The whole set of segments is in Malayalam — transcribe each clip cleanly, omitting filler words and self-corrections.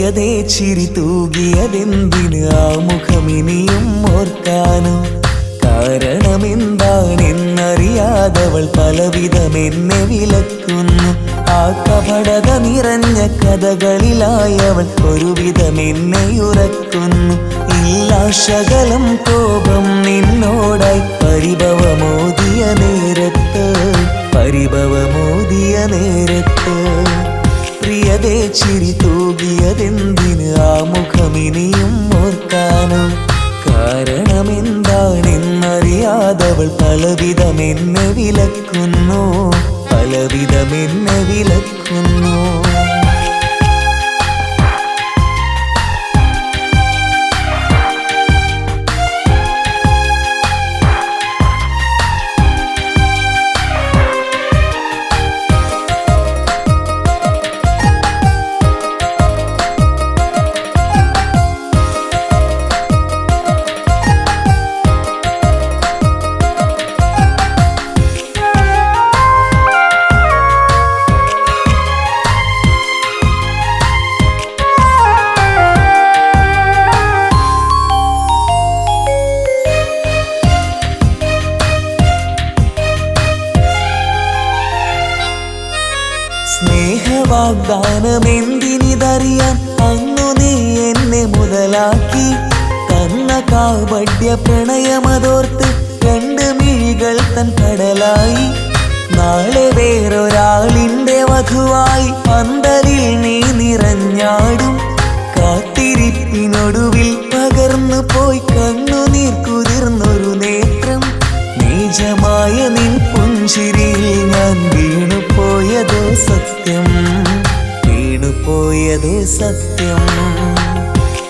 പ്രിയതേ ചിരി തൂകിയതെന്തിന് ആ മുഖമിനിയും ഓർക്കാനോ കാരണമെന്താണെന്നറിയാതവൾ പലവിധമെന്നെ വിലക്കുന്നു ആ കപടത നിറഞ്ഞ കഥകളിലായവൾ ഒരുവിധമെന്നെ ഉറക്കുന്നു ഇല്ലാ ശകലം കോപം നിന്നോടായി പരിഭവമോദിയ നേരത്ത് പ്രിയതേ ചിരി തൂകിയതെന്തിന് ആ മുഖമിനിയും ഓർക്കാനോ കാരണമെന്താണെന്നറിയാതവൾ പലവിധമെന്നെ വിലക്കുന്നു സ്നേഹവാഗ്ദാനമെന്തിനിതറിയാൻ അന്നു നീ എന്നെ മുതലാക്കി തന്ന കാപട്യ പ്രണയമതോർത്ത് രണ്ട് മിഴികൾ തൻ കടലായി നാളെ വേറൊരാളിൻ്റെ വധുവായി പന്തലിൽ നീ നിറഞ്ഞാടും കാത്തിരിപ്പിനൊടുവിൽ പകർന്നു പോയി കണ്ണുനീർ കുതിർന്നൊരു നേത്രം നീചമായ നിൻ പുഞ്ചിരിയിൽ ഞാൻ വീണുപോയതോ സത്യം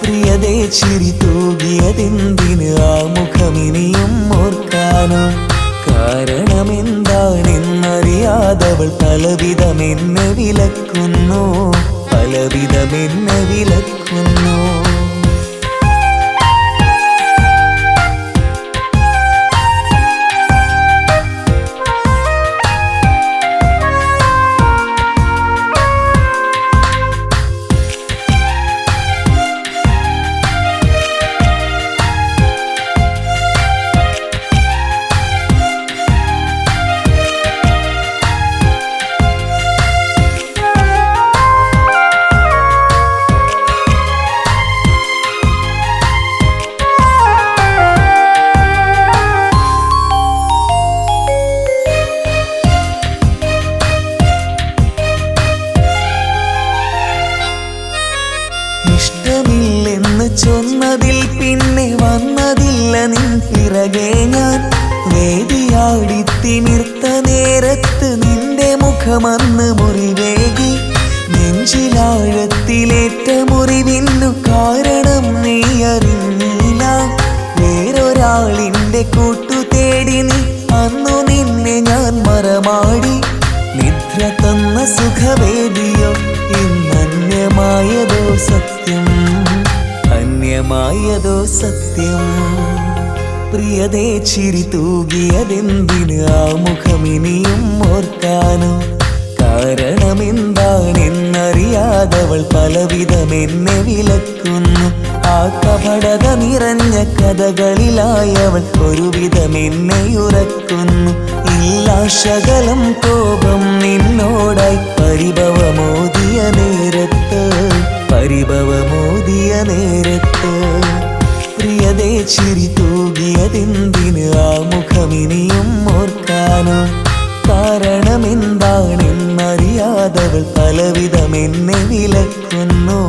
പ്രിയതേ ചിരി തൂകിയതെന്തിന് ആ മുഖമിനിയും ഓർക്കാനോ കാരണമെന്താണെന്നറിയാതവൾ പലവിധമെന്നെ വിലക്കുന്നു ഇഷ്ടമില്ലെന്ന് ചൊന്നതിൽ പിന്നെ വന്നതില്ല നിൻ പിറകെ ഞാൻ വേദിയാടിത്തിമിർത്ത നേരത്ത് നിന്റെ മുഖമന്ന് മുറിവേകി നെഞ്ചിലാഴത്തിലേറ്റ മുറിവിന്നു കാരണം നീ അറിഞ്ഞില്ല വേറൊരാളിൻ്റെ കൂട്ടു തേടി നീ അന്നു നിന്നെ ഞാൻ മറമാടി നിദ്ര തന്ന സുഖവേദിയോ ഇന്നന്യമായതോ സത്യം പ്രിയതേ ചിരി തൂകിയതെന്തിന് ആ മുഖമിനിയും ഓർക്കാനോ കാരണമെന്താണെന്നറിയാതവൾ പലവിധമെന്നെ വിലക്കുന്നു ആ കപടത നിറഞ്ഞ കഥകളിലായവൾ ഒരുവിധമെന്നെ ഉറക്കുന്നു ഇല്ലാ ശകലം കോപം നിന്നോടായി പരിഭവമോദിയ നേരത്ത് പ്രിയതേ ചിരി തൂകിയതെന്തിന് ആ മുഖമിനിയും ഓർക്കാനോ കാരണമെന്താണെന്നറിയാതവൾ പലവിധമെന്നെ വിലക്കുന്നു